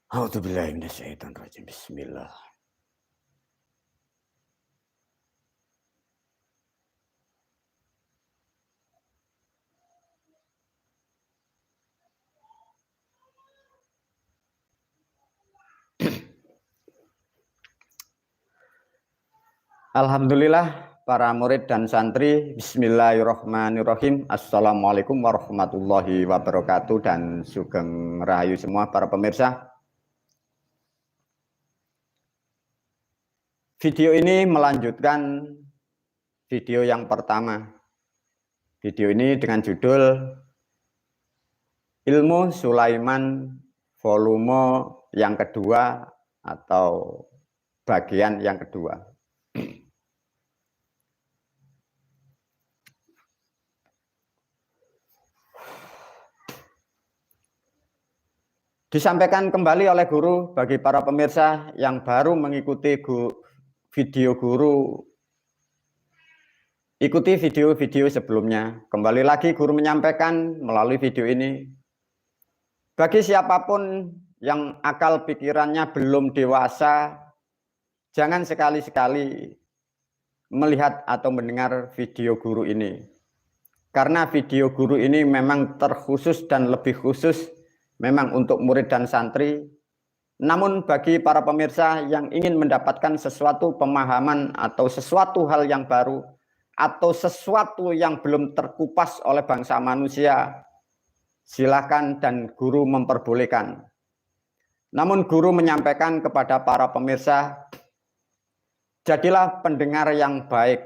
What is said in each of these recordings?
A'udzubillahi minasyaitonirrajim. Bismillah. Alhamdulillah para murid dan santri, bismillahirrahmanirrahim. Assalamualaikum warahmatullahi wabarakatuh dan sugeng rahayu semua para pemirsa. Video ini melanjutkan video yang pertama. Video ini dengan judul Ilmu Sulaiman volume yang kedua atau bagian yang kedua. Disampaikan kembali oleh guru bagi para pemirsa yang baru mengikuti video guru, ikuti video-video sebelumnya. Kembali lagi guru menyampaikan melalui video ini, bagi siapapun yang akal pikirannya belum dewasa, jangan sekali-sekali melihat atau mendengar video guru ini. Karena video guru ini memang terkhusus dan lebih khusus memang untuk murid dan santri. Namun bagi para pemirsa yang ingin mendapatkan sesuatu pemahaman atau sesuatu hal yang baru atau sesuatu yang belum terkupas oleh bangsa manusia, silakan dan guru memperbolehkan. Namun guru menyampaikan kepada para pemirsa, jadilah pendengar yang baik,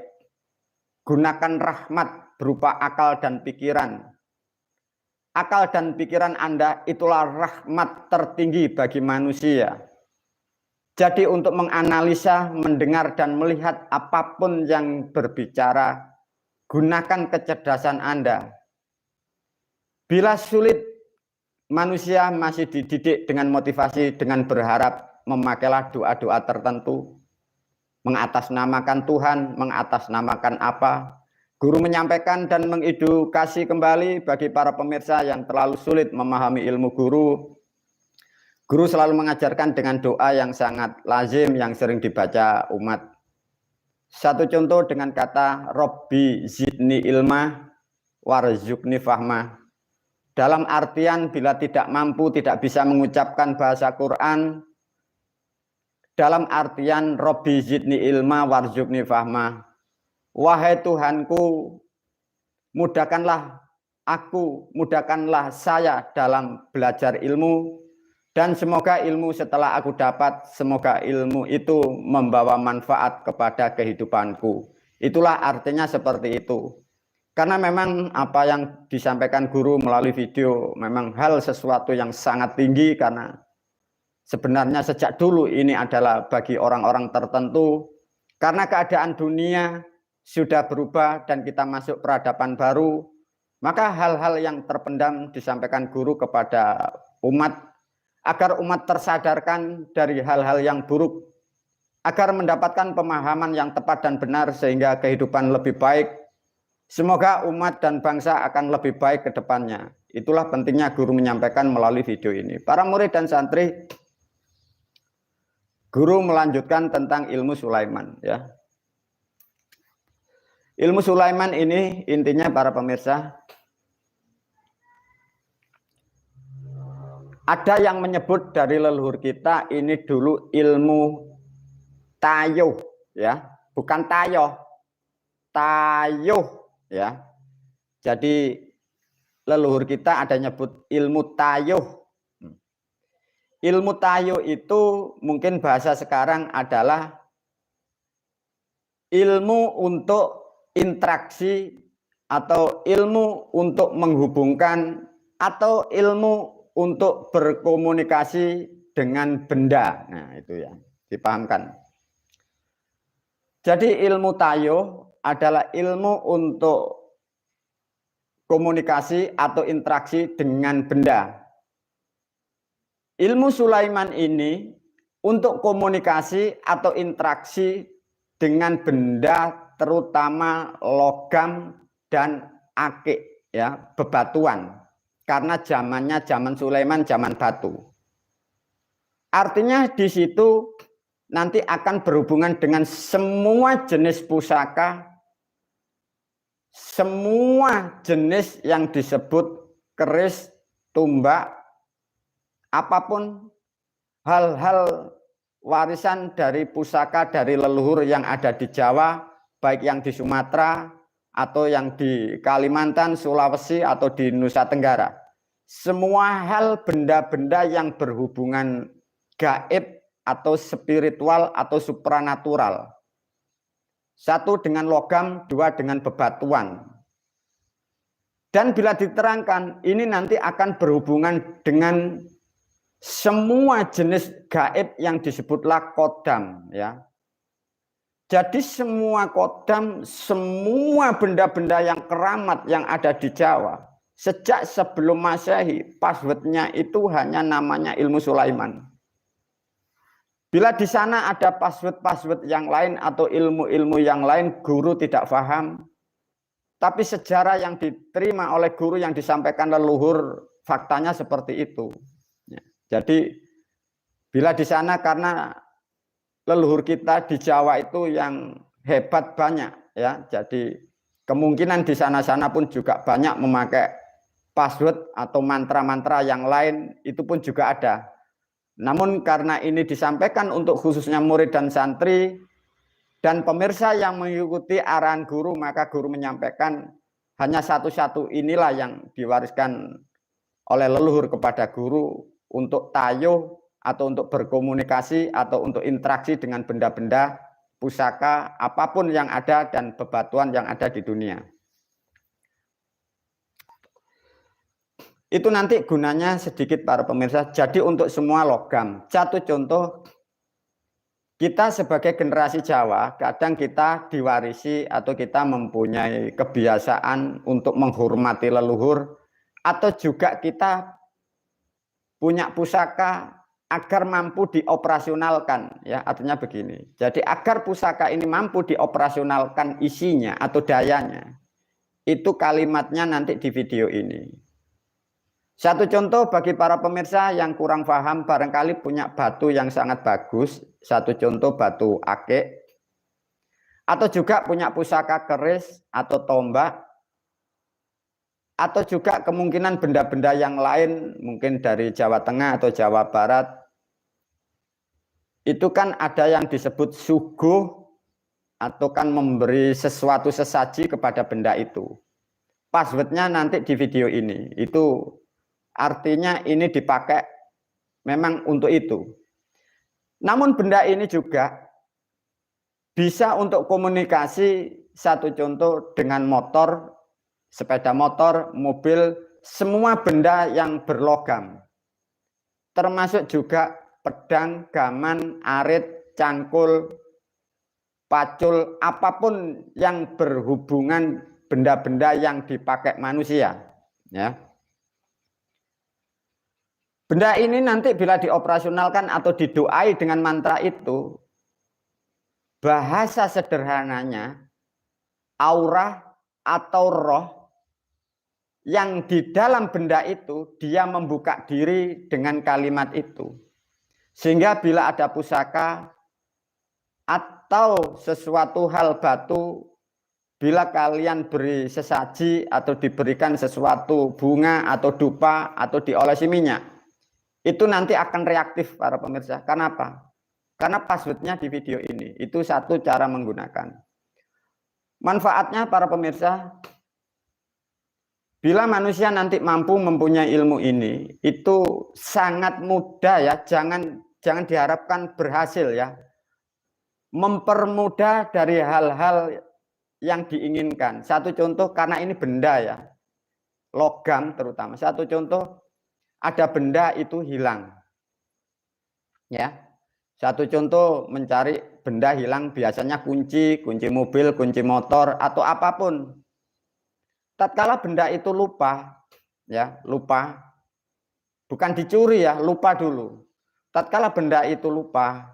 gunakan rahmat berupa akal dan pikiran. Akal dan pikiran Anda itulah rahmat tertinggi bagi manusia. Jadi untuk menganalisa, mendengar dan melihat apapun yang berbicara, gunakan kecerdasan Anda. Bila sulit, manusia masih dididik dengan motivasi, dengan berharap, memakailah doa-doa tertentu, mengatasnamakan Tuhan, mengatasnamakan apa. Guru menyampaikan dan mengedukasi kembali bagi para pemirsa yang terlalu sulit memahami ilmu guru. Guru selalu mengajarkan dengan doa yang sangat lazim yang sering dibaca umat. Satu contoh dengan kata Robbi zidni ilma warzuqni fahma. Dalam artian bila tidak mampu, tidak bisa mengucapkan bahasa Quran, dalam artian Robbi zidni ilma warzuqni fahma. Wahai Tuhanku, mudahkanlah aku, mudahkanlah saya dalam belajar ilmu, dan semoga ilmu setelah aku dapat, semoga ilmu itu membawa manfaat kepada kehidupanku. Itulah artinya seperti itu. Karena memang apa yang disampaikan guru melalui video memang hal sesuatu yang sangat tinggi, karena sebenarnya sejak dulu ini adalah bagi orang-orang tertentu, karena keadaan dunia sudah berubah dan kita masuk peradaban baru, maka hal-hal yang terpendam disampaikan guru kepada umat agar umat tersadarkan dari hal-hal yang buruk, agar mendapatkan pemahaman yang tepat dan benar sehingga kehidupan lebih baik. Semoga umat dan bangsa akan lebih baik ke depannya. Itulah pentingnya guru menyampaikan melalui video ini. Para murid dan santri, guru melanjutkan tentang ilmu Sulaiman, ya. Ilmu Sulaiman ini intinya para pemirsa, ada yang menyebut dari leluhur kita ini dulu ilmu tayuh, ya, bukan tayoh, tayuh, ya. Jadi leluhur kita ada nyebut ilmu tayuh. Ilmu tayuh itu mungkin bahasa sekarang adalah ilmu untuk interaksi atau ilmu untuk menghubungkan atau ilmu untuk berkomunikasi dengan benda. Nah, itu ya, dipahamkan. Jadi ilmu tayuh adalah ilmu untuk komunikasi atau interaksi dengan benda. Ilmu Sulaiman ini untuk komunikasi atau interaksi dengan benda, terutama logam dan akik, ya, bebatuan, karena zamannya zaman Sulaiman zaman batu. Artinya di situ nanti akan berhubungan dengan semua jenis pusaka, semua jenis yang disebut keris, tumbak, apapun hal-hal warisan dari pusaka dari leluhur yang ada di Jawa, baik yang di Sumatera atau yang di Kalimantan, Sulawesi atau di Nusa Tenggara. Semua hal benda-benda yang berhubungan gaib atau spiritual atau supranatural. Satu dengan logam, dua dengan bebatuan. Dan bila diterangkan, ini nanti akan berhubungan dengan semua jenis gaib yang disebutlah kodam, ya. Jadi semua kodam, semua benda-benda yang keramat yang ada di Jawa, sejak sebelum Masehi, passwordnya itu hanya namanya ilmu Sulaiman. Bila di sana ada password-password yang lain atau ilmu-ilmu yang lain, guru tidak paham. Tapi sejarah yang diterima oleh guru yang disampaikan leluhur, faktanya seperti itu. Jadi bila di sana karena leluhur kita di Jawa itu yang hebat banyak, ya. Jadi kemungkinan di sana-sana pun juga banyak memakai password atau mantra-mantra yang lain, itu pun juga ada. Namun karena ini disampaikan untuk khususnya murid dan santri dan pemirsa yang mengikuti arahan guru, maka guru menyampaikan hanya satu-satu inilah yang diwariskan oleh leluhur kepada guru untuk tayuh atau untuk berkomunikasi atau untuk interaksi dengan benda-benda, pusaka, apapun yang ada dan bebatuan yang ada di dunia. Itu nanti gunanya sedikit para pemirsa. Jadi untuk semua logam. Satu contoh, kita sebagai generasi Jawa, kadang kita diwarisi atau kita mempunyai kebiasaan untuk menghormati leluhur, atau juga kita punya pusaka agar mampu dioperasionalkan, ya. Artinya begini. Jadi agar pusaka ini mampu dioperasionalkan isinya atau dayanya, itu kalimatnya nanti di video ini. Satu contoh bagi para pemirsa yang kurang paham, barangkali punya batu yang sangat bagus. Satu contoh batu akik. Atau juga punya pusaka keris atau tombak. Atau juga kemungkinan benda-benda yang lain, mungkin dari Jawa Tengah atau Jawa Barat. Itu kan ada yang disebut suguh, atau kan memberi sesuatu sesaji kepada benda itu. Passwordnya nanti di video ini. Itu artinya ini dipakai memang untuk itu. Namun benda ini juga bisa untuk komunikasi, satu contoh dengan motor, sepeda motor, mobil, semua benda yang berlogam. Termasuk juga pedang, gaman, arit, cangkul, pacul, apapun yang berhubungan benda-benda yang dipakai manusia, ya. Benda ini nanti bila dioperasionalkan atau didoai dengan mantra itu, bahasa sederhananya, aura atau roh yang di dalam benda itu, dia membuka diri dengan kalimat itu. Sehingga bila ada pusaka atau sesuatu hal batu, bila kalian beri sesaji atau diberikan sesuatu bunga atau dupa atau diolesi minyak, itu nanti akan reaktif para pemirsa. Kenapa? Karena passwordnya di video ini. Itu satu cara menggunakan. Manfaatnya para pemirsa, bila manusia nanti mampu mempunyai ilmu ini, itu sangat mudah, ya. Jangan diharapkan berhasil, ya. Mempermudah dari hal-hal yang diinginkan. Satu contoh, karena ini benda, ya. Logam terutama. Satu contoh, ada benda itu hilang, ya. Satu contoh, mencari benda hilang biasanya kunci mobil, kunci motor atau apapun. Tatkala benda itu lupa, ya, lupa, bukan dicuri, ya, lupa dulu. Tatkala benda itu lupa,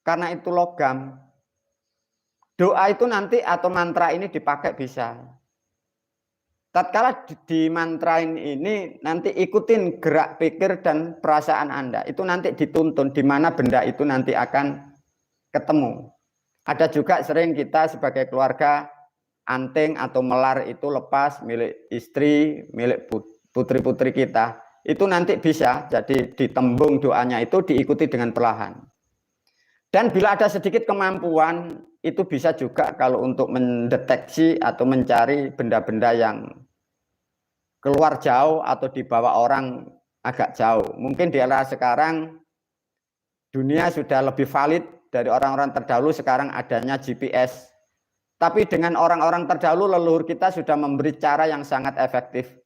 karena itu logam, doa itu nanti atau mantra ini dipakai bisa. tatkala dimantrain ini nanti ikutin gerak pikir dan perasaan Anda. Itu nanti dituntun di mana benda itu nanti akan ketemu. Ada juga sering kita sebagai keluarga anting atau melar itu lepas milik istri, milik putri-putri kita. Itu nanti bisa jadi ditembung doanya itu diikuti dengan perlahan. Dan bila ada sedikit kemampuan, itu bisa juga kalau untuk mendeteksi atau mencari benda-benda yang keluar jauh atau dibawa orang agak jauh. Mungkin di era sekarang dunia sudah lebih valid dari orang-orang terdahulu, sekarang adanya GPS. Tapi dengan orang-orang terdahulu leluhur kita sudah memberi cara yang sangat efektif.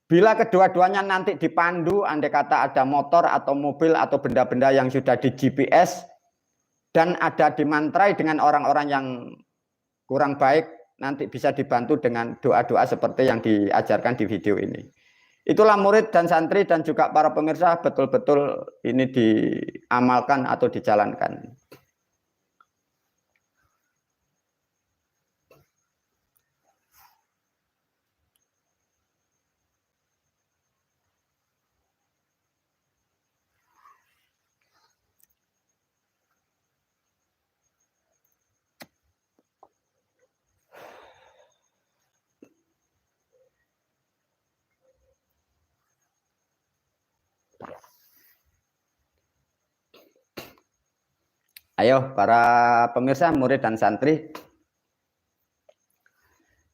Bila kedua-duanya nanti dipandu, andai kata ada motor atau mobil atau benda-benda yang sudah di GPS, dan ada dimantrai dengan orang-orang yang kurang baik, nanti bisa dibantu dengan doa-doa seperti yang diajarkan di video ini. Itulah murid dan santri dan juga para pemirsa betul-betul ini diamalkan atau dijalankan. Ayo para pemirsa, murid dan santri.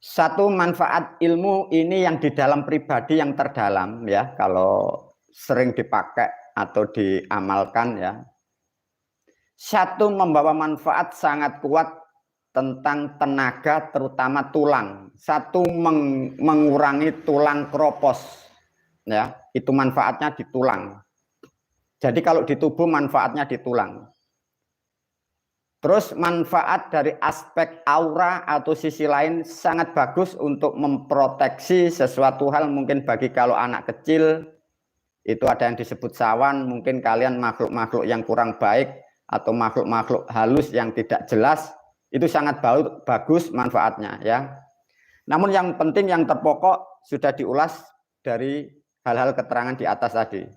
Satu manfaat ilmu ini yang di dalam pribadi yang terdalam ya, kalau sering dipakai atau diamalkan ya. Satu membawa manfaat sangat kuat tentang tenaga terutama tulang. Satu mengurangi tulang kropos ya, itu manfaatnya di tulang. Jadi kalau di tubuh manfaatnya di tulang. Terus manfaat dari aspek aura atau sisi lain sangat bagus untuk memproteksi sesuatu hal. Mungkin bagi kalau anak kecil itu ada yang disebut sawan, mungkin kalian makhluk-makhluk yang kurang baik atau makhluk-makhluk halus yang tidak jelas, itu sangat bagus manfaatnya ya. Namun yang penting, yang terpokok sudah diulas dari hal-hal keterangan di atas tadi.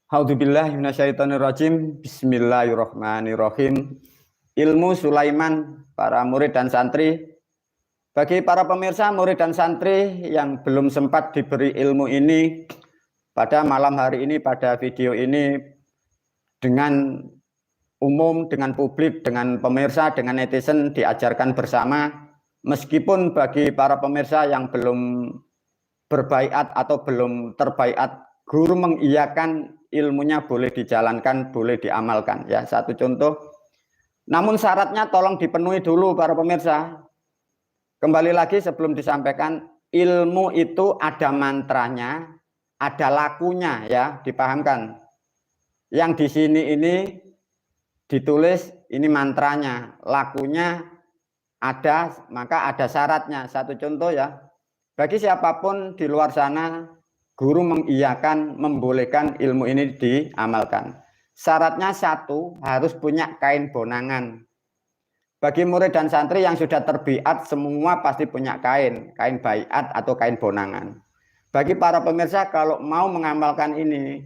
A'udzubillahi minasyaitonirrajim. Bismillahirrahmanirrahim. Ilmu Sulaiman, para murid dan santri. Bagi para pemirsa, murid dan santri yang belum sempat diberi ilmu ini, pada malam hari ini, pada video ini, dengan umum, dengan publik, dengan pemirsa, dengan netizen diajarkan bersama. Meskipun bagi para pemirsa yang belum berbaiat atau belum terbaiat, guru mengiyakan ilmunya boleh dijalankan, boleh diamalkan ya. Satu contoh. Namun syaratnya tolong dipenuhi dulu para pemirsa. Kembali lagi sebelum disampaikan, ilmu itu ada mantranya, ada lakunya ya, dipahamkan. Yang di sini ini ditulis ini mantranya, lakunya ada, maka ada syaratnya. Satu contoh ya. Bagi siapapun di luar sana, guru mengiyakan, membolehkan ilmu ini diamalkan. Syaratnya satu, harus punya kain bonangan. Bagi murid dan santri yang sudah terbiat, semua pasti punya kain baiat atau kain bonangan. Bagi para pemirsa, kalau mau mengamalkan ini,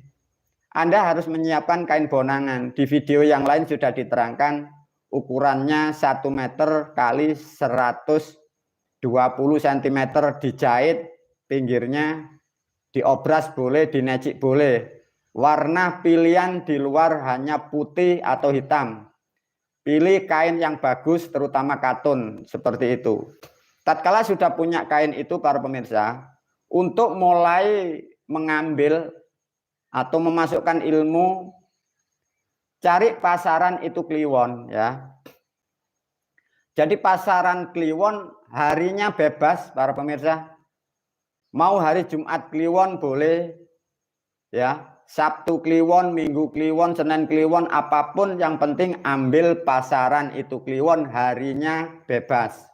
Anda harus menyiapkan kain bonangan. Di video yang lain sudah diterangkan, ukurannya 1 meter kali 120 cm, dijahit pinggirnya, diobras boleh, dinecik boleh. Warna pilihan di luar hanya putih atau hitam. Pilih kain yang bagus, terutama katun, seperti itu. Tatkala sudah punya kain itu para pemirsa, untuk mulai mengambil atau memasukkan ilmu, cari pasaran itu kliwon ya. Jadi pasaran kliwon harinya bebas para pemirsa. Mau hari Jumat kliwon boleh ya, Sabtu kliwon, Minggu kliwon, Senin kliwon, apapun yang penting ambil pasaran itu kliwon, harinya bebas.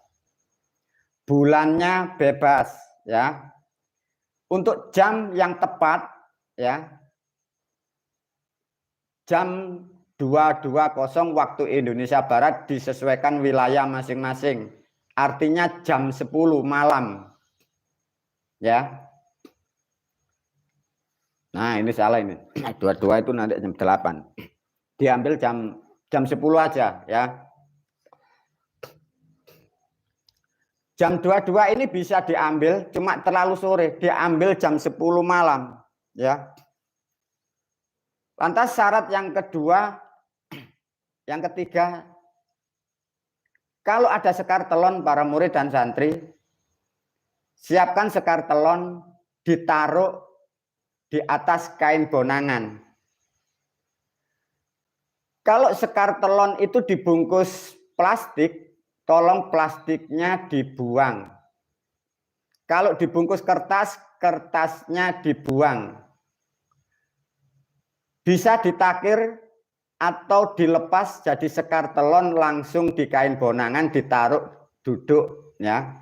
Bulannya bebas ya. Untuk jam yang tepat ya. jam 22.00 waktu Indonesia Barat disesuaikan wilayah masing-masing. Artinya jam 10 malam. Ya. Nah, ini salah ini. 22 itu nanti jam 8. Diambil jam 10 aja ya. Jam 22 ini bisa diambil, cuma terlalu sore, diambil jam 10 malam ya. Lantas syarat yang kedua, yang ketiga, kalau ada sekar telon para murid dan santri, siapkan sekar telon ditaruh di atas kain bonangan. Kalau sekar telon itu dibungkus plastik, tolong plastiknya dibuang. Kalau dibungkus kertas, kertasnya dibuang. Bisa ditakir atau dilepas jadi sekar telon langsung di kain bonangan ditaruh duduk ya.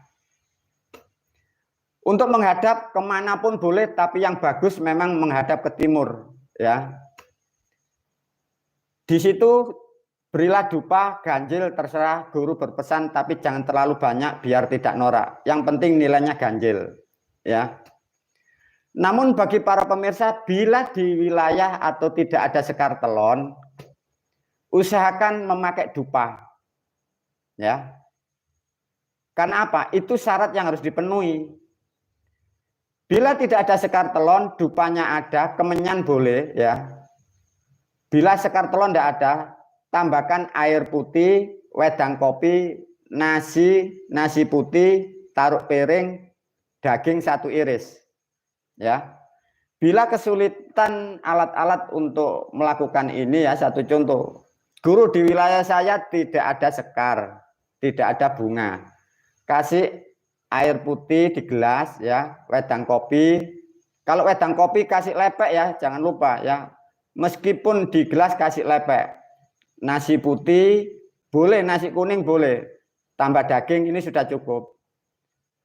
Untuk menghadap kemanapun boleh, tapi yang bagus memang menghadap ke timur ya. Di situ berilah dupa, ganjil, terserah guru berpesan, tapi jangan terlalu banyak biar tidak norak. Yang penting nilainya ganjil ya. Namun bagi para pemirsa, bila di wilayah atau tidak ada sekar telon, usahakan memakai dupa ya. Karena apa? Itu syarat yang harus dipenuhi. Bila tidak ada sekar telon, dupanya ada, kemenyan boleh ya. Bila sekar telon tidak ada, tambahkan air putih, wedang kopi, nasi putih, taruh piring, daging 1 iris. Ya. Bila kesulitan alat-alat untuk melakukan ini ya, satu contoh. Guru di wilayah saya tidak ada sekar, tidak ada bunga. Kasih air putih di gelas ya, wedang kopi. Kalau wedang kopi kasih lepek ya, jangan lupa ya. Meskipun di gelas kasih lepek. Nasi putih boleh, nasi kuning boleh, tambah daging ini sudah cukup.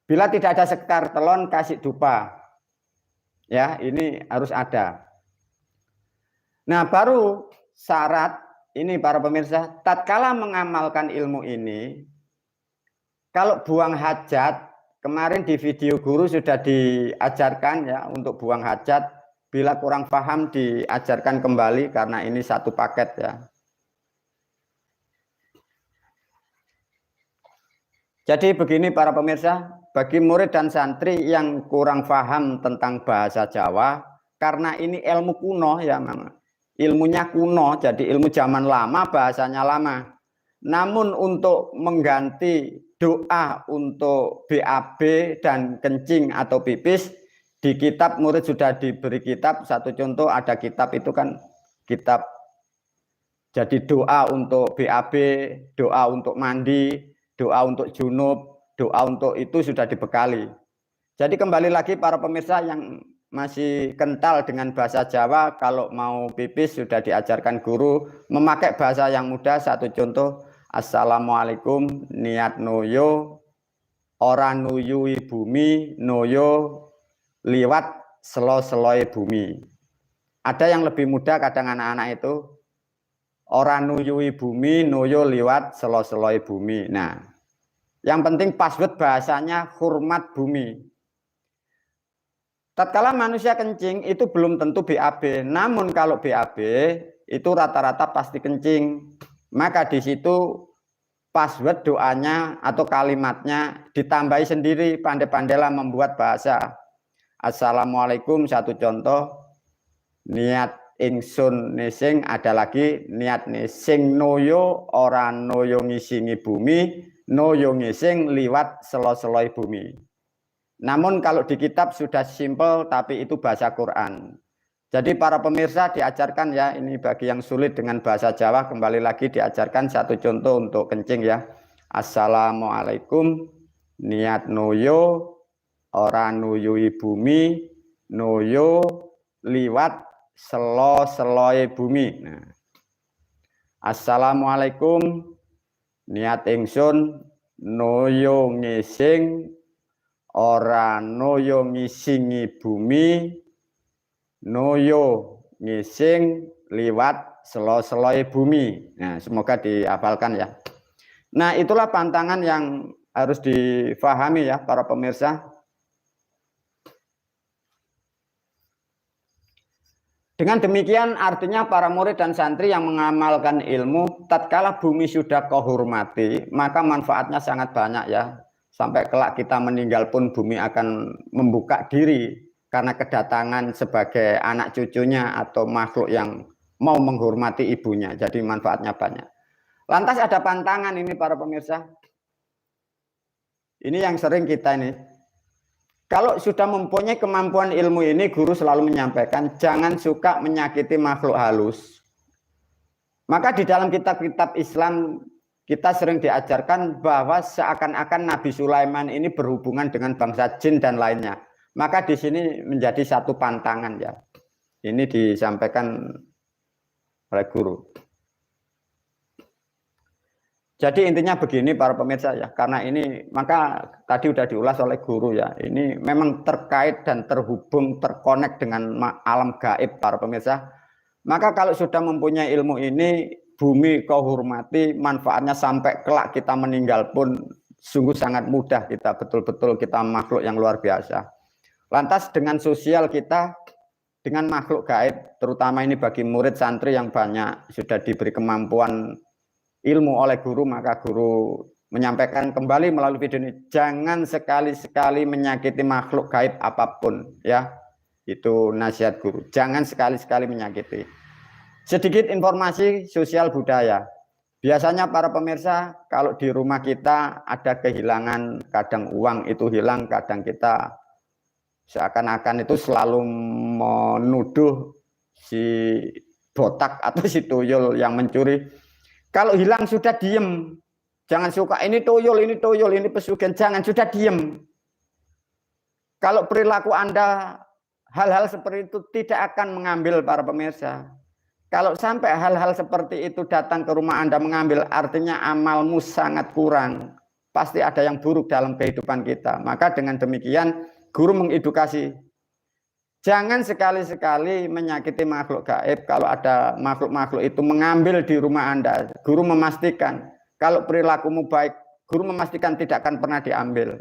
Bila tidak ada sekar telon kasih dupa ya, ini harus ada. Nah baru syarat ini para pemirsa, tatkala mengamalkan ilmu ini, kalau buang hajat, kemarin di video guru sudah diajarkan ya untuk buang hajat. Bila kurang paham diajarkan kembali karena ini satu paket ya. Jadi begini para pemirsa, bagi murid dan santri yang kurang paham tentang bahasa Jawa, karena ini ilmu kuno ya, ilmunya kuno, jadi ilmu zaman lama, bahasanya lama. Namun untuk mengganti doa untuk BAB dan kencing atau pipis, di kitab murid sudah diberi kitab, satu contoh ada kitab itu kan kitab, jadi doa untuk BAB, doa untuk mandi, doa untuk junub, doa untuk itu sudah dibekali. Jadi kembali lagi para pemirsa yang masih kental dengan bahasa Jawa, kalau mau pipis sudah diajarkan guru memakai bahasa yang mudah. Satu contoh, assalamualaikum, niat noyo, ora nuyui bumi, noyo liwat selo-seloi bumi. Ada yang lebih mudah kadang anak-anak itu, ora nuyui bumi, noyo liwat selo-seloi bumi. Nah, yang penting password bahasanya hormat bumi. Tatkala manusia kencing itu belum tentu BAB, namun kalau BAB itu rata-rata pasti kencing. Maka di situ password doanya atau kalimatnya ditambahi sendiri, pandai-pandailah membuat bahasa. Assalamualaikum satu contoh, niat ingsun nising, ada lagi niat nising noyo ora noyo ngisingi bumi, noyo ngising liwat selo-seloi bumi. Namun kalau di kitab sudah simpel, tapi itu bahasa Quran. Jadi para pemirsa diajarkan ya, ini bagi yang sulit dengan bahasa Jawa, kembali lagi diajarkan satu contoh untuk kencing ya. Assalamualaikum, niat noyo ora nuyui bumi, noyo liwat selo-seloi bumi. Nah. Assalamualaikum, niat ingsun noyo ngising ora noyo ngisingi bumi, noyo ngising liwat selo-seloi bumi. Nah, semoga dihafalkan ya. Nah, itulah pantangan yang harus difahami ya para pemirsa. Dengan demikian artinya para murid dan santri yang mengamalkan ilmu, tatkala bumi sudah kau hormati, maka manfaatnya sangat banyak ya. Sampai kelak kita meninggal pun bumi akan membuka diri karena kedatangan sebagai anak cucunya atau makhluk yang mau menghormati ibunya. Jadi manfaatnya banyak. Lantas ada pantangan ini para pemirsa. Ini yang sering kita ini. Kalau sudah mempunyai kemampuan ilmu ini, guru selalu menyampaikan, jangan suka menyakiti makhluk halus. Maka di dalam kitab-kitab Islam, kita sering diajarkan bahwa seakan-akan Nabi Sulaiman ini berhubungan dengan bangsa jin dan lainnya. Maka di sini menjadi satu pantangan ya. Ini disampaikan oleh guru. Jadi intinya begini para pemirsa ya, karena ini maka tadi sudah diulas oleh guru ya. Ini memang terkait dan terhubung, terkonek dengan alam gaib para pemirsa. Maka kalau sudah mempunyai ilmu ini, bumi kau hormati, manfaatnya sampai kelak kita meninggal pun sungguh sangat mudah kita, betul-betul kita makhluk yang luar biasa. Lantas dengan sosial kita, dengan makhluk gaib, terutama ini bagi murid santri yang banyak sudah diberi kemampuan ilmu oleh guru, maka guru menyampaikan kembali melalui video ini, jangan sekali-sekali menyakiti makhluk gaib apapun ya. Itu nasihat guru, jangan sekali-sekali menyakiti. Sedikit informasi sosial budaya. Biasanya para pemirsa, kalau di rumah kita ada kehilangan, kadang uang itu hilang, kadang kita seakan-akan itu selalu menuduh si botak atau si tuyul yang mencuri. Kalau hilang sudah diem, jangan suka ini tuyul, ini pesugihan, jangan, sudah diem. Kalau perilaku Anda hal-hal seperti itu tidak akan mengambil para pemirsa. Kalau sampai hal-hal seperti itu datang ke rumah Anda mengambil, artinya amalmu sangat kurang. Pasti ada yang buruk dalam kehidupan kita. Maka dengan demikian guru mengedukasi. Jangan sekali-sekali menyakiti makhluk gaib. Kalau ada makhluk-makhluk itu mengambil di rumah Anda, guru memastikan kalau perilakumu baik, guru memastikan tidak akan pernah diambil.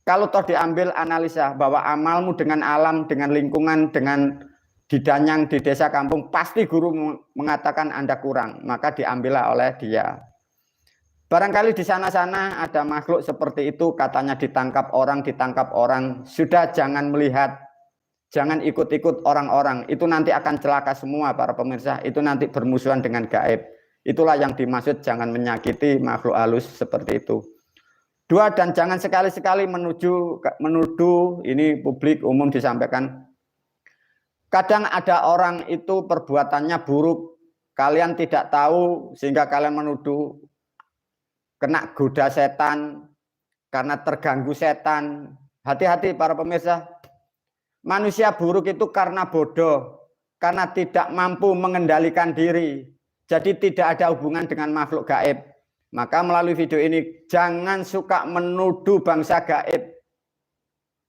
Kalau toh diambil, analisa bahwa amalmu dengan alam, dengan lingkungan, dengan didanyang di desa kampung, pasti guru mengatakan Anda kurang, maka diambillah oleh dia. Barangkali di sana-sana ada makhluk seperti itu, katanya ditangkap orang, sudah jangan melihat. Jangan ikut-ikut orang-orang, itu nanti akan celaka semua para pemirsa, itu nanti bermusuhan dengan gaib. Itulah yang dimaksud jangan menyakiti makhluk halus seperti itu. Dua, dan jangan sekali-sekali menuduh, ini publik umum disampaikan. Kadang ada orang itu perbuatannya buruk, kalian tidak tahu sehingga kalian menuduh kena goda setan, karena terganggu setan. Hati-hati para pemirsa. Manusia buruk itu karena bodoh, karena tidak mampu mengendalikan diri. Jadi tidak ada hubungan dengan makhluk gaib. Maka melalui video ini, jangan suka menuduh bangsa gaib.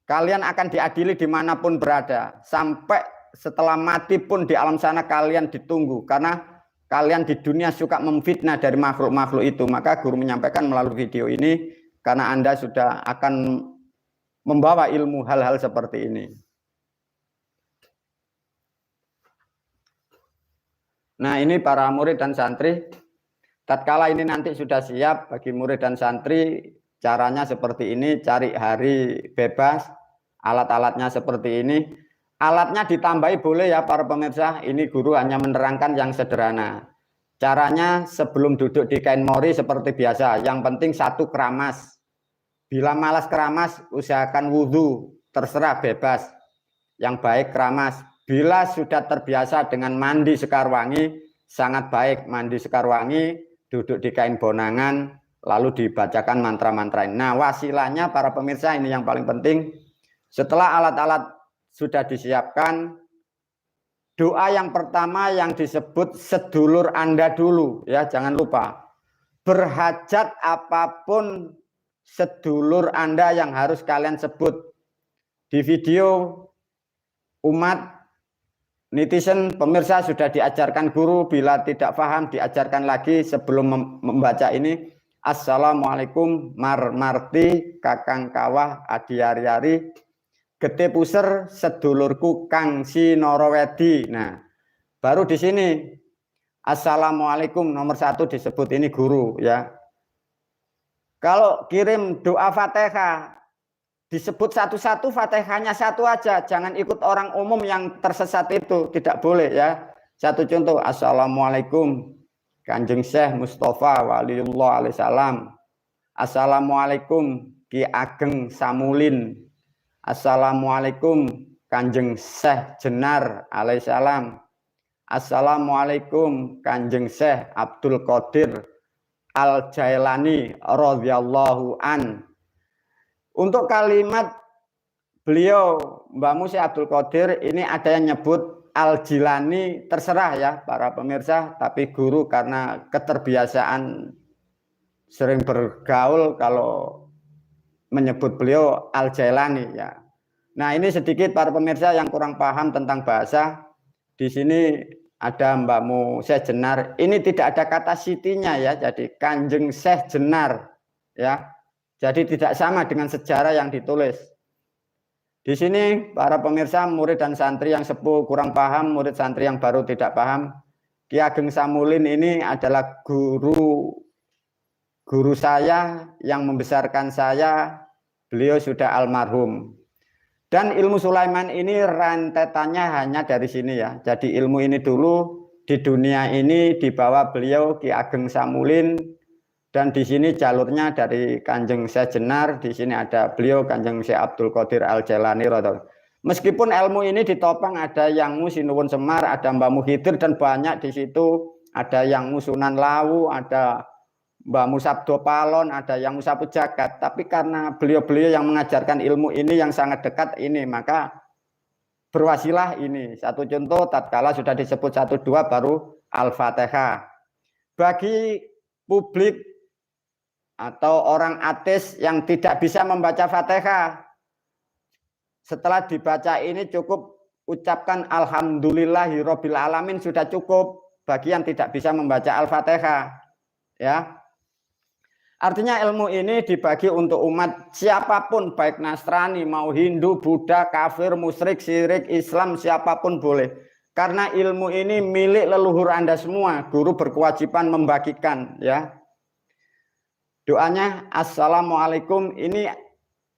Kalian akan diadili dimanapun berada. Sampai setelah mati pun di alam sana kalian ditunggu. Karena kalian di dunia suka memfitnah dari makhluk-makhluk itu. Maka guru menyampaikan melalui video ini, karena Anda sudah akan membawa ilmu hal-hal seperti ini. Nah, ini para murid dan santri, tatkala ini nanti sudah siap bagi murid dan santri, caranya seperti ini, cari hari bebas, alat-alatnya seperti ini. Alatnya ditambahi boleh ya para pemirsa, ini guru hanya menerangkan yang sederhana. Caranya sebelum duduk di kain mori seperti biasa, yang penting satu keramas. Bila malas keramas, usahakan wudhu, terserah bebas. Yang baik keramas. Bila sudah terbiasa dengan mandi sekar wangi, sangat baik mandi sekar wangi, duduk di kain bonangan, lalu dibacakan mantra-mantra. Nah, wasilahnya para pemirsa ini yang paling penting. Setelah alat-alat sudah disiapkan, doa yang pertama yang disebut sedulur Anda dulu, ya jangan lupa. Berhajat apapun sedulur Anda yang harus kalian sebut. Di video umat netizen pemirsa sudah diajarkan guru, bila tidak paham diajarkan lagi sebelum membaca ini. Assalamualaikum marmarti kakang kawah adi ari-ari gede puser sedulurku kang si norowedi. Nah, baru di sini Assalamualaikum nomor 1 disebut ini guru ya. Kalau kirim doa Fatihah disebut satu-satu, Fatihahnya satu aja, jangan ikut orang umum yang tersesat itu, tidak boleh ya. Satu contoh, Assalamualaikum Kanjeng Syekh Mustafa Waliullah alaihissalam. Assalamualaikum Ki Ageng Samulin. Assalamualaikum Kanjeng Syekh Jenar alaihissalam. Assalamualaikum Kanjeng Syekh Abdul Qadir Al-Jailani radhiyallahu an. Untuk kalimat beliau Mbah Mu Syekh Abdul Qadir ini ada yang nyebut Al-Jilani, terserah ya para pemirsa, tapi guru karena keterbiasaan sering bergaul kalau menyebut beliau Al-Jailani ya. Nah, ini sedikit para pemirsa yang kurang paham tentang bahasa. Di sini ada Mbah Mu Syekh Jenar. Ini tidak ada kata sitinya ya, jadi Kanjeng Syekh Jenar ya. Jadi tidak sama dengan sejarah yang ditulis. Di sini para pemirsa, murid dan santri yang sepuh kurang paham, murid santri yang baru tidak paham. Ki Ageng Samulin ini adalah guru saya yang membesarkan saya. Beliau sudah almarhum. Dan ilmu Sulaiman ini rentetannya hanya dari sini ya. Jadi ilmu ini dulu di dunia ini dibawa beliau Ki Ageng Samulin. Dan di sini jalurnya dari Kanjeng Syekh Jenar, di sini ada beliau Kanjeng Syekh Abdul Qadir Al-Jailani. Meskipun ilmu ini ditopang ada Yang Mu Sinuwun Semar, ada Mbah Mu Khidir dan banyak di situ, ada Yang Mu Sunan Lawu, ada Mbah Mu Sabdo Palon, ada Yang Mu Sapu Jagat. Tapi karena beliau-beliau yang mengajarkan ilmu ini yang sangat dekat ini, maka berwasilah ini. Satu contoh tatkala sudah disebut 1, 2 baru Al-Fatihah. Bagi publik atau orang ateis yang tidak bisa membaca Fatihah, setelah dibaca ini cukup ucapkan Alhamdulillahirabbil alamin, sudah cukup bagi yang tidak bisa membaca Al-Fatihah ya. Artinya ilmu ini dibagi untuk umat siapapun, baik Nasrani, mau Hindu, Buddha, kafir, musyrik, syirik, Islam, siapapun boleh. Karena ilmu ini milik leluhur Anda semua. Guru berkewajiban membagikan ya. Doanya Assalamualaikum ini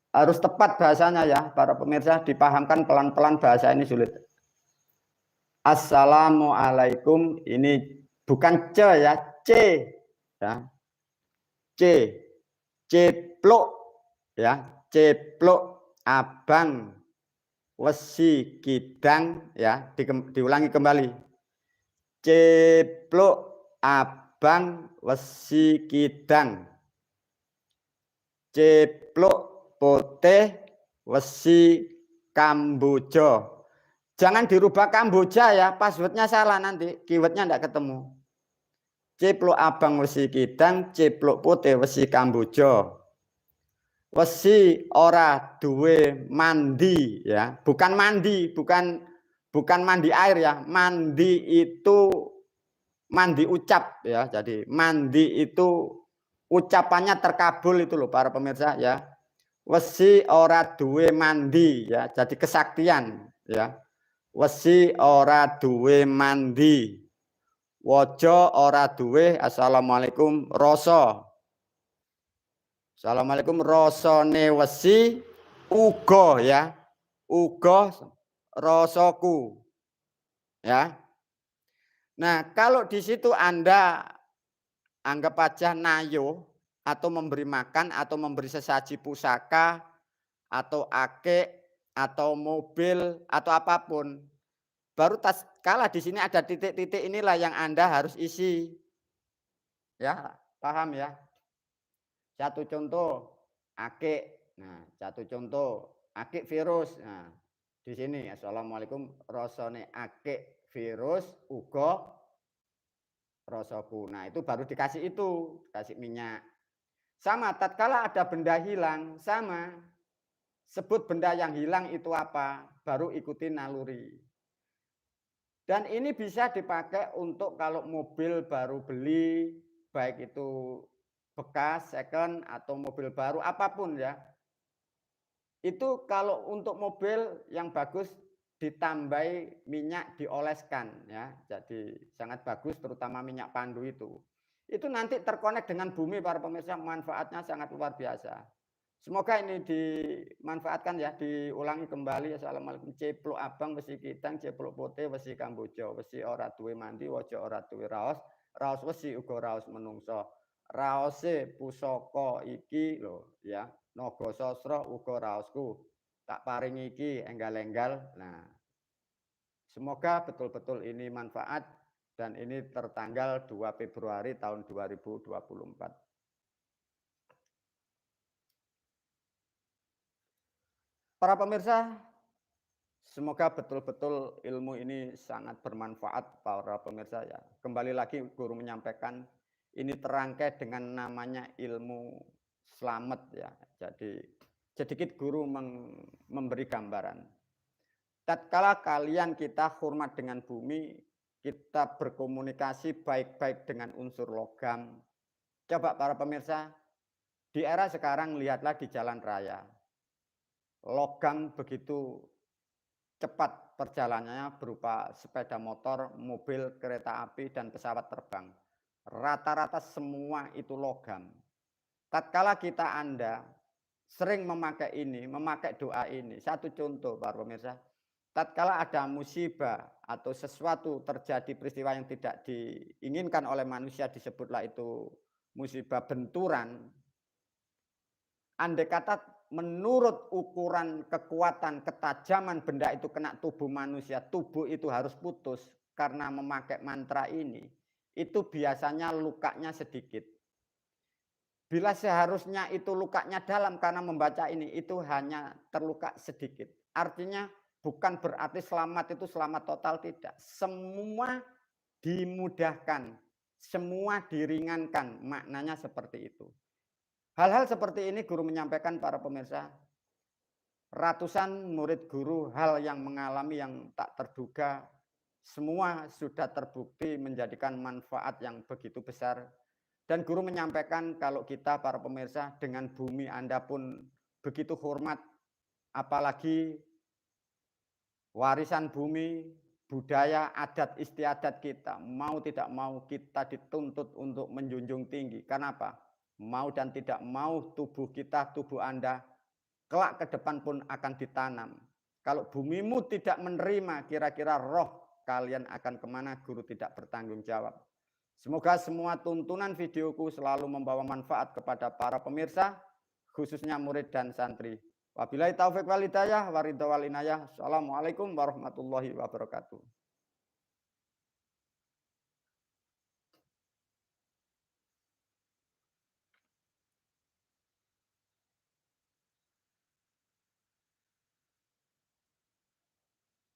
harus tepat bahasanya ya para pemirsa, dipahamkan pelan-pelan, bahasa ini sulit. Assalamualaikum ini bukan C ya, C ya. Ceplok ya, ceplok abang wesi kidang ya, diulangi kembali. Ceplok abang wesi kidang. Ceplok putih wesi Kamboja. Jangan dirubah Kamboja ya, passwordnya salah nanti, keywordnya tidak ketemu. Ceplok abang wesi kidang, ceplok putih wesi Kamboja. Wesi ora duwe mandi ya, bukan mandi, bukan mandi air ya. Mandi itu mandi ucap ya. Jadi mandi itu ucapannya terkabul itu loh para pemirsa ya. Wesi ora duwe mandi ya, jadi kesaktian ya. Wesi ora duwe mandi. Wojo ora duwe assalamualaikum rasa. Assalamualaikum rasane wesi uga ya. Uga rasaku. Ya. Nah, kalau di situ Anda anggap aja nayo atau memberi makan atau memberi sesaji pusaka atau akek atau mobil atau apapun, baru tatkala di sini ada titik-titik inilah yang Anda harus isi. Ya, paham ya? Satu contoh akek. Nah, satu contoh akek virus. Nah, di sini assalamualaikum rasane akek virus uga rasaku. Nah, itu baru dikasih itu, kasih minyak. Sama tatkala ada benda hilang, sama sebut benda yang hilang itu apa, baru ikuti naluri. Dan ini bisa dipakai untuk kalau mobil baru beli, baik itu bekas, second, atau mobil baru, apapun ya. Itu kalau untuk mobil yang bagus ditambahi minyak dioleskan ya. Jadi sangat bagus terutama minyak pandu itu. Itu nanti terkonek dengan bumi para pemirsa, manfaatnya sangat luar biasa. Semoga ini dimanfaatkan ya, diulangi kembali. Assalamualaikum. Ceplok abang wesi kitang, ceplok putih wesi kamboja, wesi ora duwe mandi, waja ora duwe raos, raos wesi uga raos menungso. Raose pusaka iki lho ya, naga sastra uga raosku. Tak paring iki enggal-enggal. Nah, semoga betul-betul ini manfaat dan ini tertanggal 2 Februari tahun 2024. Para pemirsa, semoga betul-betul ilmu ini sangat bermanfaat para pemirsa ya. Kembali lagi guru menyampaikan ini terangkai dengan namanya ilmu selamat ya. Jadi sedikit guru memberi gambaran. Tatkala kalian kita hormat dengan bumi, kita berkomunikasi baik-baik dengan unsur logam. Coba para pemirsa, di era sekarang lihatlah di jalan raya. Logam begitu cepat perjalanannya berupa sepeda motor, mobil, kereta api, dan pesawat terbang. Rata-rata semua itu logam. Tatkala kita Anda sering memakai ini, memakai doa ini. Satu contoh para pemirsa, tatkala ada musibah atau sesuatu terjadi peristiwa yang tidak diinginkan oleh manusia, disebutlah itu musibah benturan. Andai kata menurut ukuran kekuatan ketajaman benda itu kena tubuh manusia, tubuh itu harus putus karena memakai mantra ini. Itu biasanya lukanya sedikit. Bila seharusnya itu lukanya dalam karena membaca ini, itu hanya terluka sedikit. Artinya bukan berarti selamat itu selamat total, tidak. Semua dimudahkan, semua diringankan, maknanya seperti itu. Hal-hal seperti ini guru menyampaikan para pemirsa, ratusan murid guru hal yang mengalami yang tak terduga, semua sudah terbukti menjadikan manfaat yang begitu besar. Dan guru menyampaikan kalau kita para pemirsa dengan bumi Anda pun begitu hormat, apalagi warisan bumi, budaya, adat istiadat kita, mau tidak mau kita dituntut untuk menjunjung tinggi. Kenapa? Mau dan tidak mau tubuh kita, tubuh Anda, kelak ke depan pun akan ditanam. Kalau bumimu tidak menerima, kira-kira roh kalian akan kemana? Guru tidak bertanggung jawab. Semoga semua tuntunan videoku selalu membawa manfaat kepada para pemirsa, khususnya murid dan santri. Wabillahi taufik wal hidayah, waridha wal inayah. Assalamualaikum warahmatullahi wabarakatuh.